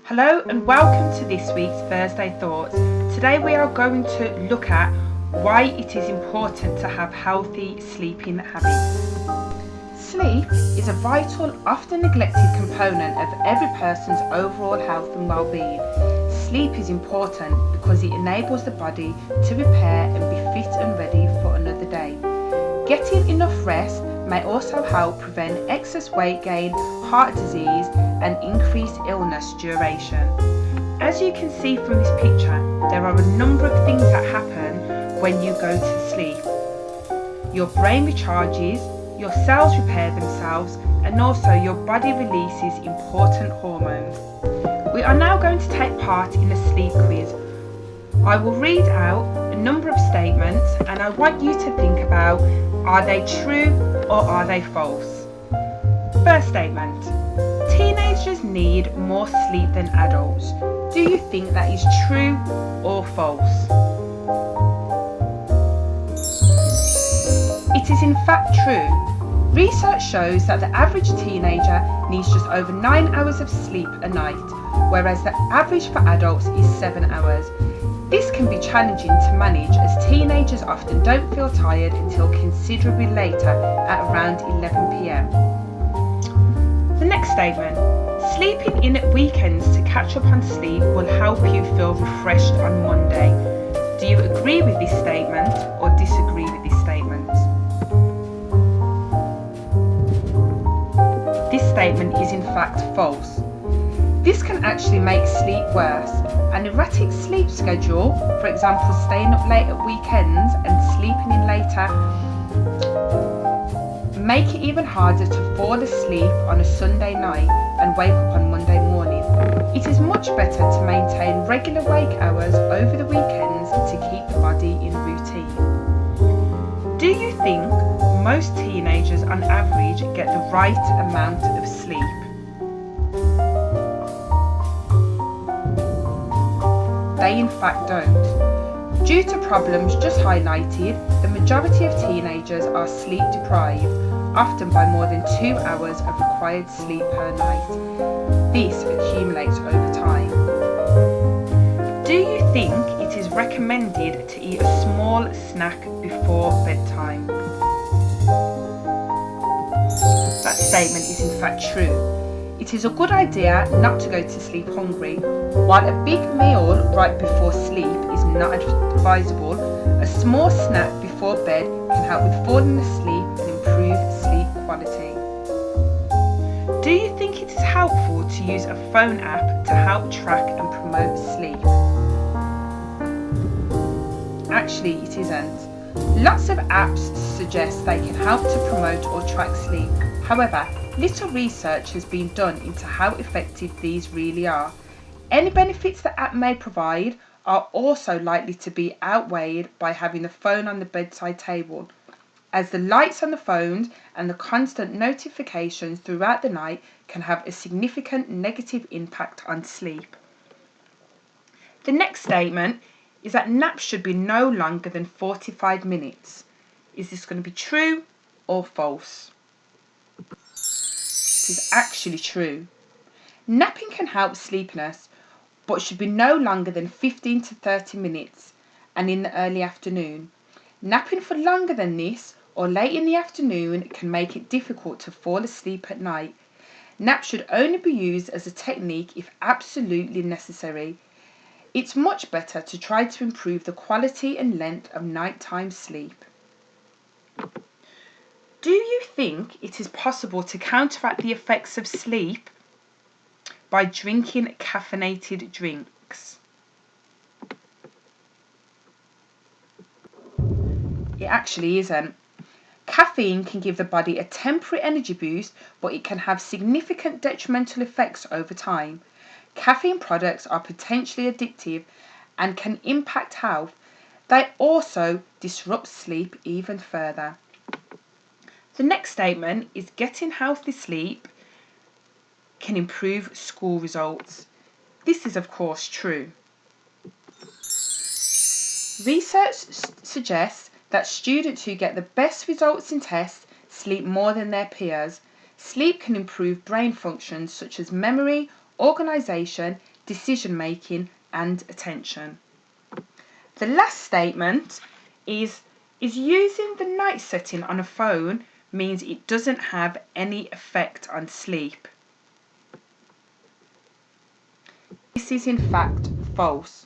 Hello and welcome to this week's Thursday Thoughts. Today we are going to look at why it is important to have healthy sleeping habits. Sleep is a vital, often neglected component of every person's overall health and well-being. Sleep is important because it enables the body to repair and be fit and ready for another day. Getting enough rest may also help prevent excess weight gain, heart disease and increased illness duration. As you can see from this picture, there are a number of things that happen when you go to sleep. Your brain recharges, your cells repair themselves, and also your body releases important hormones. We are now going to take part in a sleep quiz. I will read out a number of statements and I want you to think about, are they true or are they false? First statement. Teenagers need more sleep than adults. Do you think that is true or false? It is in fact true. Research shows that the average teenager needs just over 9 hours of sleep a night, whereas the average for adults is 7 hours. This can be challenging to manage as teenagers often don't feel tired until considerably later at around 11 p.m. The next statement. Sleeping in at weekends to catch up on sleep will help you feel refreshed on Monday. Do you agree with this statement or disagree with this statement? This statement is in fact false. This can actually make sleep worse. An erratic sleep schedule, for example staying up late at weekends and sleeping in later, make it even harder to fall asleep on a Sunday night and wake up on Monday morning. It is much better to maintain regular wake hours over the weekends to keep the body in routine. Do you think most teenagers on average get the right amount of sleep? They in fact don't. Due to problems just highlighted, the majority of teenagers are sleep deprived, often by more than 2 hours of required sleep per night. This accumulates over time. Do you think it is recommended to eat a small snack before bedtime? That statement is in fact true. It is a good idea not to go to sleep hungry. While a big meal right before sleep is not advisable, a small snack before bed can help with falling asleep and improve sleep quality. Do you think it is helpful to use a phone app to help track and promote sleep? Actually, it isn't. Lots of apps suggest they can help to promote or track sleep. However, little research has been done into how effective these really are. Any benefits the app may provide are also likely to be outweighed by having the phone on the bedside table, as the lights on the phones and the constant notifications throughout the night can have a significant negative impact on sleep. The next statement is that naps should be no longer than 45 minutes. Is this going to be true or false? It is actually true. Napping can help sleepiness, but should be no longer than 15 to 30 minutes and in the early afternoon. Napping for longer than this or late in the afternoon can make it difficult to fall asleep at night. Naps should only be used as a technique if absolutely necessary. It's much better to try to improve the quality and length of nighttime sleep. Do you think it is possible to counteract the effects of sleep by drinking caffeinated drinks? It actually isn't. Caffeine can give the body a temporary energy boost, but it can have significant detrimental effects over time. Caffeine products are potentially addictive and can impact health. They also disrupt sleep even further. The next statement is getting healthy sleep can improve school results. This is of course true. Research suggests that students who get the best results in tests sleep more than their peers. Sleep can improve brain functions such as memory, organisation, decision making and attention. The last statement is using the night setting on a phone means it doesn't have any effect on sleep. This is in fact false.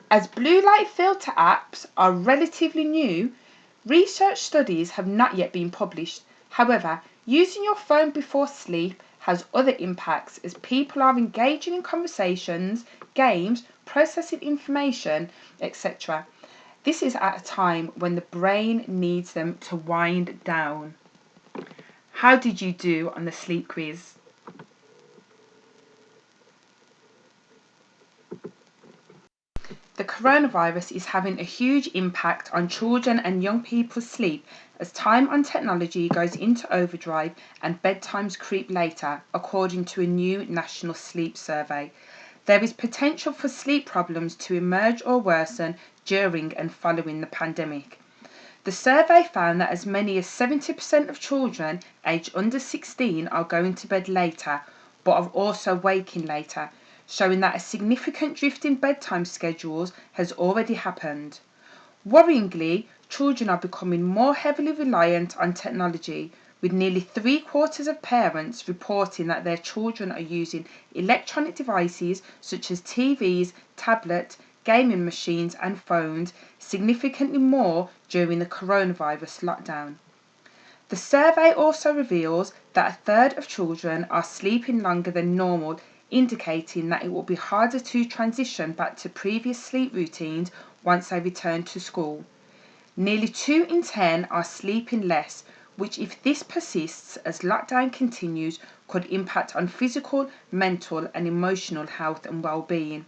As blue light filter apps are relatively new, research studies have not yet been published. However, using your phone before sleep has other impacts as people are engaging in conversations, games, processing information, etc. This is at a time when the brain needs them to wind down. How did you do on the sleep quiz? The coronavirus is having a huge impact on children and young people's sleep as time on technology goes into overdrive and bedtimes creep later, according to a new national sleep survey. There is potential for sleep problems to emerge or worsen during and following the pandemic. The survey found that as many as 70% of children aged under 16 are going to bed later, but are also waking later, showing that a significant drift in bedtime schedules has already happened. Worryingly, children are becoming more heavily reliant on technology, with nearly 3/4 of parents reporting that their children are using electronic devices such as TVs, tablets, gaming machines and phones significantly more during the coronavirus lockdown. The survey also reveals that a third of children are sleeping longer than normal, indicating that it will be harder to transition back to previous sleep routines once they return to school. Nearly 2 in 10 are sleeping less, which, if this persists as lockdown continues, could impact on physical, mental and emotional health and well-being.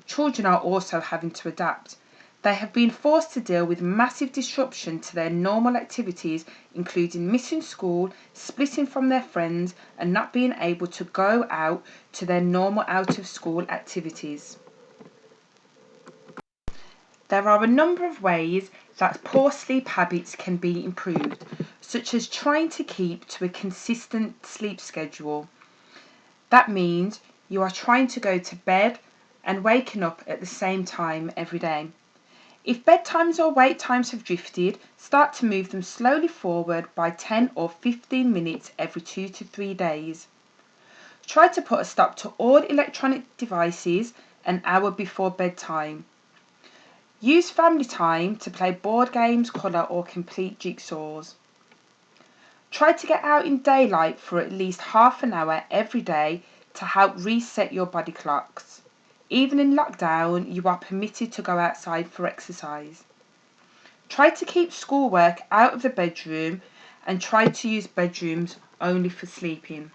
Children are also having to adapt. They have been forced to deal with massive disruption to their normal activities, including missing school, splitting from their friends, and not being able to go out to their normal out-of-school activities. There are a number of ways that poor sleep habits can be improved, such as trying to keep to a consistent sleep schedule. That means you are trying to go to bed and waking up at the same time every day. If bedtimes or wake times have drifted, start to move them slowly forward by 10 or 15 minutes every 2 to 3 days. Try to put a stop to all electronic devices an hour before bedtime. Use family time to play board games, colour or complete jigsaws. Try to get out in daylight for at least half an hour every day to help reset your body clocks. Even in lockdown, you are permitted to go outside for exercise. Try to keep schoolwork out of the bedroom and try to use bedrooms only for sleeping.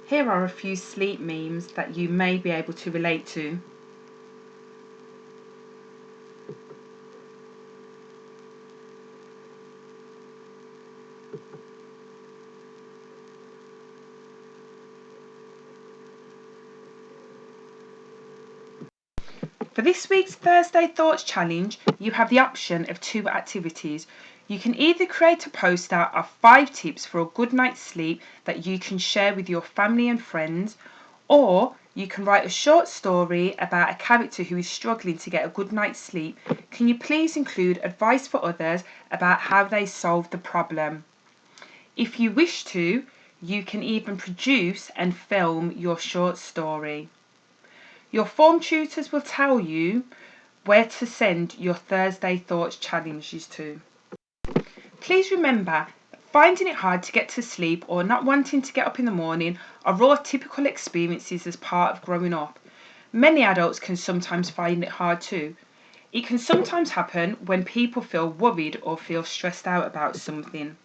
Here are a few sleep memes that you may be able to relate to. For this week's Thursday Thoughts Challenge, you have the option of 2 activities. You can either create a poster of 5 tips for a good night's sleep that you can share with your family and friends, or you can write a short story about a character who is struggling to get a good night's sleep. Can you please include advice for others about how they solved the problem? If you wish to, you can even produce and film your short story. Your form tutors will tell you where to send your Thursday Thoughts challenges to. Please remember, finding it hard to get to sleep or not wanting to get up in the morning are all typical experiences as part of growing up. Many adults can sometimes find it hard too. It can sometimes happen when people feel worried or feel stressed out about something.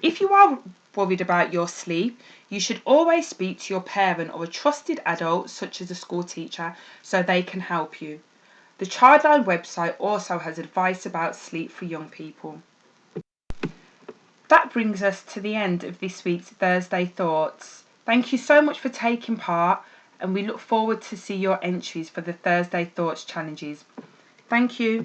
If you are worried about your sleep, you should always speak to your parent or a trusted adult such as a school teacher so they can help you. The Childline website also has advice about sleep for young people. That brings us to the end of this week's Thursday Thoughts. Thank you so much for taking part and we look forward to see your entries for the Thursday Thoughts challenges. Thank you.